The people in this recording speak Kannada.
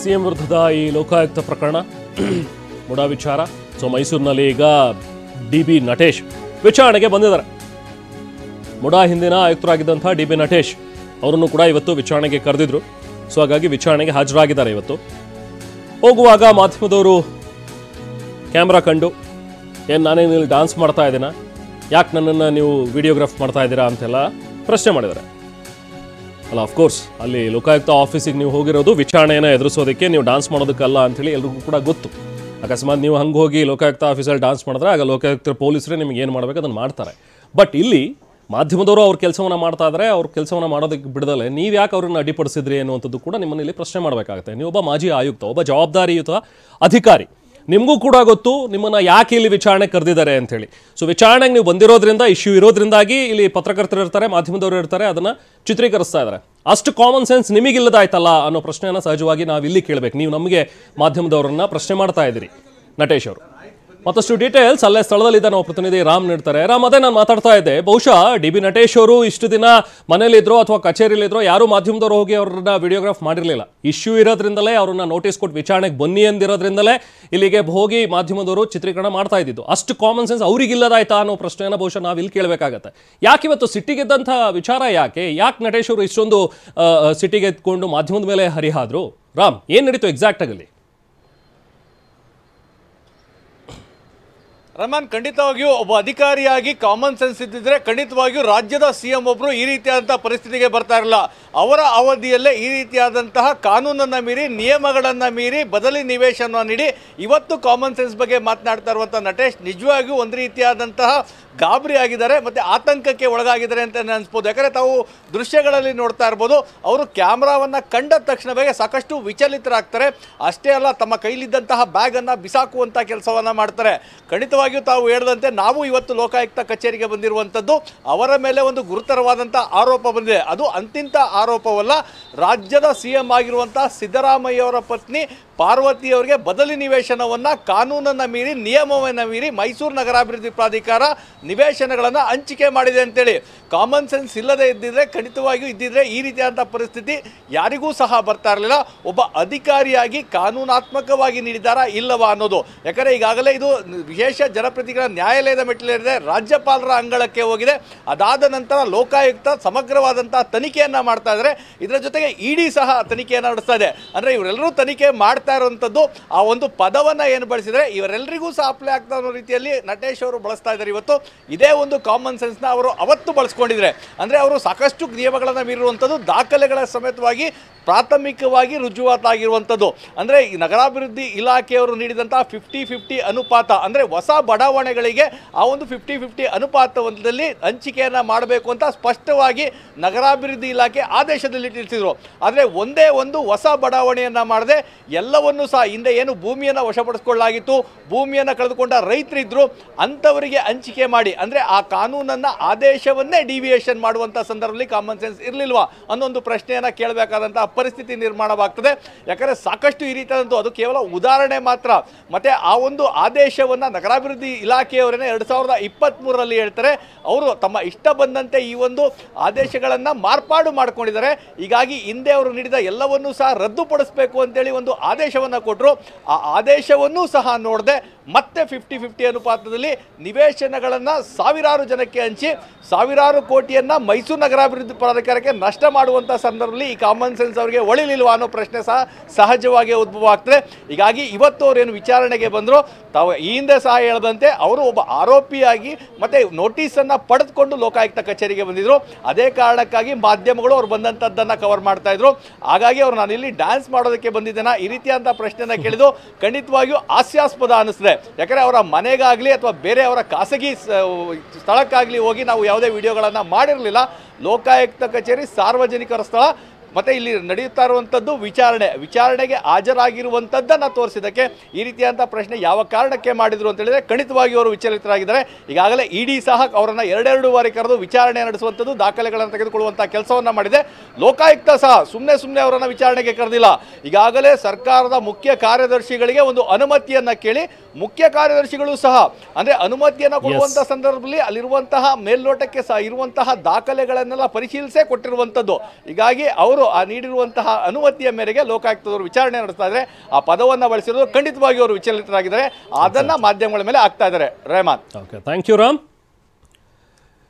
ಸಿಎಂ ವಿರುದ್ಧದ ಈ ಲೋಕಾಯುಕ್ತ ಪ್ರಕರಣ ಮುಡಾ ವಿಚಾರ. ಸೊ ಮೈಸೂರಿನಲ್ಲಿ ಈಗ ಡಿ.ಬಿ. ನಟೇಶ್ ವಿಚಾರಣೆಗೆ ಬಂದಿದ್ದಾರೆ. ಮುಡಾ ಹಿಂದಿನ ಆಯುಕ್ತರಾಗಿದ್ದಂಥ ಡಿ.ಬಿ. ನಟೇಶ್ ಅವರನ್ನು ಕೂಡ ಇವತ್ತು ವಿಚಾರಣೆಗೆ ಕರೆದಿದ್ರು. ಸೊ ಹಾಗಾಗಿ ವಿಚಾರಣೆಗೆ ಹಾಜರಾಗಿದ್ದಾರೆ. ಇವತ್ತು ಹೋಗುವಾಗ ಮಾಧ್ಯಮದವರು ಕ್ಯಾಮ್ರಾ ಕಂಡು ನಾನೇನು ಇಲ್ಲಿ ಡಾನ್ಸ್ ಮಾಡ್ತಾ ಇದ್ದೀನ, ಯಾಕೆ ನನ್ನನ್ನು ನೀವು ವಿಡಿಯೋಗ್ರಾಫ್ ಮಾಡ್ತಾ ಇದ್ದೀರಾ ಅಂತೆಲ್ಲ ಪ್ರಶ್ನೆ ಮಾಡಿದ್ದಾರೆ. ಅಲ್ಲ, ಅಫ್ಕೋರ್ಸ್ ಅಲ್ಲಿ ಲೋಕಾಯುಕ್ತ ಆಫೀಸಿಗೆ ನೀವು ಹೋಗಿರೋದು ವಿಚಾರಣೆಯನ್ನು ಎದುರಿಸೋದಕ್ಕೆ, ನೀವು ಡಾನ್ಸ್ ಮಾಡೋದಕ್ಕಲ್ಲ ಅಂಥೇಳಿ ಎಲ್ರಿಗೂ ಕೂಡ ಗೊತ್ತು. ಅಕಸ್ಮಾತ್ ನೀವು ಹಂಗೆ ಹೋಗಿ ಲೋಕಾಯುಕ್ತ ಆಫೀಸಲ್ಲಿ ಡಾನ್ಸ್ ಮಾಡಿದ್ರೆ ಆಗ ಲೋಕಾಯುಕ್ತ ಪೊಲೀಸರೇ ನಿಮ್ಗೆ ಏನು ಮಾಡಬೇಕು ಅದನ್ನು ಮಾಡ್ತಾರೆ. ಬಟ್ ಇಲ್ಲಿ ಮಾಧ್ಯಮದವರು ಅವ್ರ ಕೆಲಸವನ್ನು ಮಾಡ್ತಾ ಇದ್ದಾರೆ. ಅವ್ರ ಕೆಲಸವನ್ನು ಮಾಡೋದಕ್ಕೆ ಬಿಡದಲ್ಲೇ ನೀವು ಯಾಕೆ ಅವ್ರನ್ನ ಅಡ್ಡಿಪಡಿಸಿದ್ರಿ ಅನ್ನುವಂಥದ್ದು ಕೂಡ ನಿಮ್ಮನ್ನು ಇಲ್ಲಿ ಪ್ರಶ್ನೆ ಮಾಡಬೇಕಾಗುತ್ತೆ. ನೀವೊಬ್ಬ ಮಾಜಿ ಆಯುಕ್ತ, ಒಬ್ಬ ಜವಾಬ್ದಾರಿಯುತ ಅಧಿಕಾರಿ, ನಿಮಗೂ ಕೂಡ ಗೊತ್ತು ನಿಮ್ಮನ್ನು ಯಾಕೆ ಇಲ್ಲಿ ವಿಚಾರಣೆ ಕರೆದಿದ್ದಾರೆ ಅಂಥೇಳಿ. ಸೊ ವಿಚಾರಣೆಗೆ ನೀವು ಬಂದಿರೋದ್ರಿಂದ, ಇಶ್ಯೂ ಇರೋದ್ರಿಂದಾಗಿ ಇಲ್ಲಿ ಪತ್ರಕರ್ತರು ಇರ್ತಾರೆ, ಮಾಧ್ಯಮದವರು ಇರ್ತಾರೆ, ಅದನ್ನು ಚಿತ್ರೀಕರಿಸ್ತಾ ಇದ್ದಾರೆ. ಅಷ್ಟು ಕಾಮನ್ ಸೆನ್ಸ್ ನಿಮಗಿಲ್ಲದಾಯ್ತಲ್ಲ ಅನ್ನೋ ಪ್ರಶ್ನೆಯನ್ನು ಸಹಜವಾಗಿ ನಾವು ಇಲ್ಲಿ ಕೇಳಬೇಕು. ನೀವು ನಮಗೆ ಮಾಧ್ಯಮದವರನ್ನ ಪ್ರಶ್ನೆ ಮಾಡ್ತಾ ಇದ್ದೀರಿ. ನಟೇಶ್ ಅವರು ಮತ್ತಷ್ಟು ಡೀಟೇಲ್ಸ್ ಅಲ್ಲೇ ಸ್ಥಳದಲ್ಲಿದ್ದ ನಾವು ಪ್ರತಿನಿಧಿ ರಾಮ್ ನೀಡ್ತಾರೆ. ರಾಮ್, ಅದೇ ನಾನು ಮಾತಾಡ್ತಾ ಇದ್ದೆ, ಬಹುಶಃ ಡಿ.ಬಿ. ನಟೇಶ್ ಅವರು ಇಷ್ಟು ದಿನ ಮನೇಲಿದ್ರೋ ಅಥವಾ ಕಚೇರಿಲಿದ್ರೋ ಯಾರೂ ಮಾಧ್ಯಮದವರು ಹೋಗಿ ಅವ್ರನ್ನ ವಿಡಿಯೋಗ್ರಾಫ್ ಮಾಡಿರಲಿಲ್ಲ. ಇಶ್ಯೂ ಇರೋದ್ರಿಂದಲೇ ಅವ್ರನ್ನ ನೋಟಿಸ್ ಕೊಟ್ಟು ವಿಚಾರಣೆಗೆ ಬನ್ನಿ ಅಂದಿರೋದ್ರಿಂದಲೇ ಇಲ್ಲಿಗೆ ಹೋಗಿ ಮಾಧ್ಯಮದವರು ಚಿತ್ರೀಕರಣ ಮಾಡ್ತಾ ಇದ್ದಿದ್ದು. ಅಷ್ಟು ಕಾಮನ್ ಸೆನ್ಸ್ ಅವ್ರಿಗಿಲ್ಲದಾಯ್ತಾ ಅನ್ನೋ ಪ್ರಶ್ನೆಯನ್ನು ಬಹುಶಃ ನಾವು ಇಲ್ಲಿ ಕೇಳಬೇಕಾಗತ್ತೆ. ಯಾಕೆ ಇವತ್ತು ಸಿಟ್ಟಿಗೆದ್ದಂಥ ವಿಚಾರ ಯಾಕೆ ನಟೇಶ್ ಅವರು ಇಷ್ಟೊಂದು ಸಿಟ್ಟಿಗೆದ್ಕೊಂಡು ಮಾಧ್ಯಮದ ಮೇಲೆ ಹರಿಹಾದ್ರು? ರಾಮ್, ಏನು ನಡೀತು ಎಕ್ಸಾಕ್ಟ್ ಆಗಲಿ? ರಮನ್, ಖಂಡಿತವಾಗಿಯೂ ಒಬ್ಬ ಅಧಿಕಾರಿಯಾಗಿ ಕಾಮನ್ ಸೆನ್ಸ್ ಇದ್ದಿದ್ರೆ ಖಂಡಿತವಾಗಿಯೂ ರಾಜ್ಯದ ಸಿಎಂ ಒಬ್ಬರು ಈ ರೀತಿಯಾದಂತಹ ಪರಿಸ್ಥಿತಿಗೆ ಬರ್ತಾ ಇರಲಿಲ್ಲ. ಅವರ ಅವಧಿಯಲ್ಲೇ ಈ ರೀತಿಯಾದಂತಹ ಕಾನೂನನ್ನು ಮೀರಿ, ನಿಯಮಗಳನ್ನು ಮೀರಿ ಬದಲಿ ನಿವೇಶನ ನೀಡಿ ಇವತ್ತು ಕಾಮನ್ ಸೆನ್ಸ್ ಬಗ್ಗೆ ಮಾತನಾಡ್ತಾ ಇರುವಂಥ ನಟೇಶ್ ನಿಜವಾಗಿಯೂ ಒಂದು ರೀತಿಯಾದಂತಹ ಗಾಬರಿ ಆಗಿದ್ದಾರೆ ಮತ್ತು ಆತಂಕಕ್ಕೆ ಒಳಗಾಗಿದ್ದಾರೆ ಅಂತ ಅನಿಸ್ಬೋದು. ಯಾಕಂದರೆ ತಾವು ದೃಶ್ಯಗಳಲ್ಲಿ ನೋಡ್ತಾ ಇರ್ಬೋದು, ಅವರು ಕ್ಯಾಮ್ರಾವನ್ನು ಕಂಡ ತಕ್ಷಣವೇ ಸಾಕಷ್ಟು ವಿಚಲಿತರಾಗ್ತಾರೆ. ಅಷ್ಟೇ ಅಲ್ಲ, ತಮ್ಮ ಕೈಲಿದ್ದಂತಹ ಬ್ಯಾಗನ್ನು ಬಿಸಾಕುವಂಥ ಕೆಲಸವನ್ನು ಮಾಡ್ತಾರೆ. ಖಂಡಿತವಾಗಿಯೂ ತಾವು ಹೇಳಿದಂತೆ ನಾವು ಇವತ್ತು ಲೋಕಾಯುಕ್ತ ಕಚೇರಿಗೆ ಬಂದಿರುವಂಥದ್ದು ಅವರ ಮೇಲೆ ಒಂದು ಗುರುತರವಾದಂಥ ಆರೋಪ ಬಂದಿದೆ. ಅದು ಅಂತಿಂತ ಆರೋಪವಲ್ಲ. ರಾಜ್ಯದ ಸಿಎಂ ಆಗಿರುವಂಥ ಸಿದ್ದರಾಮಯ್ಯವರ ಪತ್ನಿ ಪಾರ್ವತಿಯವರಿಗೆ ಬದಲಿ ನಿವೇಶನವನ್ನು ಕಾನೂನನ್ನು ಮೀರಿ, ನಿಯಮವನ್ನು ಮೀರಿ ಮೈಸೂರು ನಗರಾಭಿವೃದ್ಧಿ ಪ್ರಾಧಿಕಾರ ನಿವೇಶನಗಳನ್ನು ಹಂಚಿಕೆ ಮಾಡಿದೆ ಅಂತೇಳಿ. ಕಾಮನ್ ಸೆನ್ಸ್ ಇಲ್ಲದೆ ಇದ್ದಿದ್ರೆ ಈ ರೀತಿಯಾದಂಥ ಪರಿಸ್ಥಿತಿ ಯಾರಿಗೂ ಸಹ ಬರ್ತಾ ಇರಲಿಲ್ಲ. ಒಬ್ಬ ಅಧಿಕಾರಿಯಾಗಿ ಕಾನೂನಾತ್ಮಕವಾಗಿ ನೀಡಿದ್ದಾರಾ ಇಲ್ಲವಾ ಅನ್ನೋದು. ಯಾಕಂದರೆ ಈಗಾಗಲೇ ಇದು ವಿಶೇಷ ಜನಪ್ರತಿನಿಧಿಗಳ ನ್ಯಾಯಾಲಯದ ಮೆಟ್ಟಿಲೇರಿದೆ, ರಾಜ್ಯಪಾಲರ ಅಂಗಳಕ್ಕೆ ಹೋಗಿದೆ. ಅದಾದ ನಂತರ ಲೋಕಾಯುಕ್ತ ಸಮಗ್ರವಾದಂಥ ತನಿಖೆಯನ್ನು ಮಾಡ್ತಾ ಇದ್ದಾರೆ. ಇದರ ಜೊತೆಗೆ ಇಡಿ ಸಹ ತನಿಖೆಯನ್ನು ನಡೆಸ್ತಾ ಇದೆ. ಅಂದರೆ ಇವರೆಲ್ಲರೂ ತನಿಖೆ ಮಾಡ್ತಾ ಇರುವಂಥದ್ದು ಆ ಒಂದು ಪದವನ್ನು ಏನು ಬಳಸಿದರೆ ಇವರೆಲ್ಲರಿಗೂ ಸಹ ಅಪ್ಲೈ ಆಗ್ತಾ ಅನ್ನೋ ರೀತಿಯಲ್ಲಿ ನಟೇಶ್ ಅವರು ಬಳಸ್ತಾ ಇದ್ದಾರೆ. ಇವತ್ತು ಇದೇ ಒಂದು ಕಾಮನ್ ಸೆನ್ಸ್ನ ಅವರು ಅವತ್ತು ಬಳಸ್ಕೊಂಡಿದ್ದಾರೆ. ಅಂದರೆ ಅವರು ಸಾಕಷ್ಟು ನಿಯಮಗಳನ್ನು ಮೀರಿರುವಂಥದ್ದು, ದಾಖಲೆಗಳ ಸಮೇತವಾಗಿ ಪ್ರಾಥಮಿಕವಾಗಿ ರುಜುವಾತಾಗಿರುವಂಥದ್ದು. ಅಂದರೆ ಈ ನಗರಾಭಿವೃದ್ಧಿ ಇಲಾಖೆಯವರು ನೀಡಿದಂಥ 50-50 ಅನುಪಾತ, ಅಂದರೆ ಹೊಸ ಬಡಾವಣೆಗಳಿಗೆ ಆ ಒಂದು 50-50 ಅನುಪಾತದಲ್ಲಿ ಹಂಚಿಕೆಯನ್ನು ಮಾಡಬೇಕು ಅಂತ ಸ್ಪಷ್ಟವಾಗಿ ನಗರಾಭಿವೃದ್ಧಿ ಇಲಾಖೆ ಆದೇಶದಲ್ಲಿ ತಿಳಿಸಿದರು. ಆದರೆ ಒಂದೇ ಒಂದು ಹೊಸ ಬಡಾವಣೆಯನ್ನು ಮಾಡದೆ ಎಲ್ಲವನ್ನೂ ಸಹ ಹಿಂದೆ ಏನು ಭೂಮಿಯನ್ನು ವಶಪಡಿಸಿಕೊಳ್ಳಲಾಗಿತ್ತು, ಭೂಮಿಯನ್ನು ಕಳೆದುಕೊಂಡ ರೈತರಿದ್ದರು ಅಂಥವರಿಗೆ ಹಂಚಿಕೆ ಮಾಡಿ, ಅಂದರೆ ಆ ಕಾನೂನನ್ನು ಆದೇಶವನ್ನೇ ಡಿವಿಯೇಷನ್ ಮಾಡುವಂಥ ಸಂದರ್ಭದಲ್ಲಿ ಕಾಮನ್ ಸೆನ್ಸ್ ಇರಲಿಲ್ವಾ ಅನ್ನೋ ಒಂದು ಪ್ರಶ್ನೆಯನ್ನು ಕೇಳಬೇಕಾದಂಥ ಪರಿಸ್ಥಿತಿ ನಿರ್ಮಾಣವಾಗ್ತದೆ. ಯಾಕಂದರೆ ಸಾಕಷ್ಟು ಈ ರೀತಿಯಾದಂಥ ಅದು ಕೇವಲ ಉದಾಹರಣೆ ಮಾತ್ರ. ಮತ್ತು ಆ ಒಂದು ಆದೇಶವನ್ನು ನಗರಾಭಿವೃದ್ಧಿ ಇಲಾಖೆಯವರೇ 2023ರಲ್ಲಿ ಹೇಳ್ತಾರೆ. ಅವರು ತಮ್ಮ ಇಷ್ಟ ಬಂದಂತೆ ಈ ಒಂದು ಆದೇಶಗಳನ್ನು ಮಾರ್ಪಾಡು ಮಾಡಿಕೊಂಡಿದ್ದಾರೆ. ಹೀಗಾಗಿ ಹಿಂದೆ ಅವರು ನೀಡಿದ ಎಲ್ಲವನ್ನೂ ಸಹ ರದ್ದುಪಡಿಸಬೇಕು ಅಂತೇಳಿ ಒಂದು ಆದೇಶವನ್ನು ಕೊಟ್ಟರು. ಆ ಆದೇಶವನ್ನೂ ಸಹ ನೋಡದೆ ಮತ್ತೆ 50-50 ಅನುಪಾತದಲ್ಲಿ ನಿವೇಶನಗಳನ್ನು ಸಾವಿರಾರು ಜನಕ್ಕೆ ಹಂಚಿ ಸಾವಿರಾರು ಕೋಟಿಯನ್ನು ಮೈಸೂರು ನಗರಾಭಿವೃದ್ಧಿ ಪ್ರಾಧಿಕಾರಕ್ಕೆ ನಷ್ಟ ಮಾಡುವಂಥ ಸಂದರ್ಭದಲ್ಲಿ ಈ ಕಾಮನ್ ಸೆನ್ಸ್ ಅವರಿಗೆ ಒಳಿಲಿಲ್ವಾ ಅನ್ನೋ ಪ್ರಶ್ನೆ ಸಹ ಸಹಜವಾಗಿ ಉದ್ಭವ ಆಗ್ತದೆ. ಹೀಗಾಗಿ ಇವತ್ತು ಅವರೇನು ವಿಚಾರಣೆಗೆ ಬಂದರು, ತಾವು ಈ ಹಿಂದೆ ಸಹ ಹೇಳದಂತೆ ಅವರು ಒಬ್ಬ ಆರೋಪಿಯಾಗಿ ಮತ್ತೆ ನೋಟಿಸನ್ನು ಪಡೆದುಕೊಂಡು ಲೋಕಾಯುಕ್ತ ಕಚೇರಿಗೆ ಬಂದಿದ್ದರು. ಅದೇ ಕಾರಣಕ್ಕಾಗಿ ಮಾಧ್ಯಮಗಳು ಅವ್ರು ಬಂದಂಥದ್ದನ್ನು ಕವರ್ ಮಾಡ್ತಾ ಇದ್ರು. ಹಾಗಾಗಿ ಅವರು ನಾನು ಇಲ್ಲಿ ಡ್ಯಾನ್ಸ್ ಮಾಡೋದಕ್ಕೆ ಬಂದಿದ್ದೇನೆ ಈ ರೀತಿಯಾದಂಥ ಪ್ರಶ್ನೆಯನ್ನು ಕೇಳಿದ್ದು ಖಂಡಿತವಾಗಿಯೂ ಹಾಸ್ಯಾಸ್ಪದ ಅನ್ನಿಸ್ತದೆ. ಯಾಕಂದರೆ ಅವರ ಮನೆಗಾಗಲಿ ಅಥವಾ ಬೇರೆ ಅವರ ಖಾಸಗಿ ಸ್ಥಳಕ್ಕಾಗಲಿ ಹೋಗಿ ನಾವು ಯಾವುದೇ ವಿಡಿಯೋಗಳನ್ನು ಮಾಡಿರಲಿಲ್ಲ. ಲೋಕಾಯುಕ್ತ ಕಚೇರಿ ಸಾರ್ವಜನಿಕರ ಸ್ಥಳ, ಮತ್ತು ಇಲ್ಲಿ ನಡೆಯುತ್ತಾ ಇರುವಂಥದ್ದು ವಿಚಾರಣೆಗೆ ಹಾಜರಾಗಿರುವಂಥದ್ದನ್ನು ತೋರಿಸಿದ್ದಕ್ಕೆ ಈ ರೀತಿಯಾದಂಥ ಪ್ರಶ್ನೆ ಯಾವ ಕಾರಣಕ್ಕೆ ಮಾಡಿದರು ಅಂತ ಹೇಳಿದರೆ ಖಂಡಿತವಾಗಿ ಅವರು ವಿಚಲಿತರಾಗಿದ್ದಾರೆ. ಈಗಾಗಲೇ ಇಡಿ ಸಹ ಅವರನ್ನು 2 ಬಾರಿ ಕರೆದು ವಿಚಾರಣೆ ನಡೆಸುವಂಥದ್ದು, ದಾಖಲೆಗಳನ್ನು ತೆಗೆದುಕೊಳ್ಳುವಂಥ ಕೆಲಸವನ್ನು ಮಾಡಿದೆ. ಲೋಕಾಯುಕ್ತ ಸಹ ಸುಮ್ಮನೆ ಅವರನ್ನು ವಿಚಾರಣೆಗೆ ಕರೆದಿಲ್ಲ. ಈಗಾಗಲೇ ಸರ್ಕಾರದ ಮುಖ್ಯ ಕಾರ್ಯದರ್ಶಿಗಳಿಗೆ ಒಂದು ಅನುಮತಿಯನ್ನು ಕೇಳಿ ಮುಖ್ಯ ಕಾರ್ಯದರ್ಶಿಗಳು ಸಹ ಅಂದರೆ ಅನುಮತಿಯನ್ನು ಕೊಡುವಂಥ ಸಂದರ್ಭದಲ್ಲಿ ಅಲ್ಲಿರುವಂತಹ ಮೇಲ್ನೋಟಕ್ಕೆ ಸಹ ಇರುವಂತಹ ದಾಖಲೆಗಳನ್ನೆಲ್ಲ ಪರಿಶೀಲಿಸೇ ಕೊಟ್ಟಿರುವಂಥದ್ದು. ಹೀಗಾಗಿ ಅವರು ಅವರು ಆ ನೀಡಿರುವಂತಹ ಅನುಮತಿಯ ಮೇರೆಗೆ ಲೋಕಾಯುಕ್ತದವರು ವಿಚಾರಣೆ ನಡೆಸ್ತಾ ಇದ್ದಾರೆ. ಆ ಪದವನ್ನು ಬಳಸಿರೋದು ಖಂಡಿತವಾಗಿ ಅವರು ವಿಚಲಿತರಾಗಿದ್ದಾರೆ. ಅದನ್ನ ಮಾಧ್ಯಮಗಳ ಮೇಲೆ ಹಾಕ್ತಾ ಇದ್ದಾರೆ. Rehman. Okay, thank you Ram.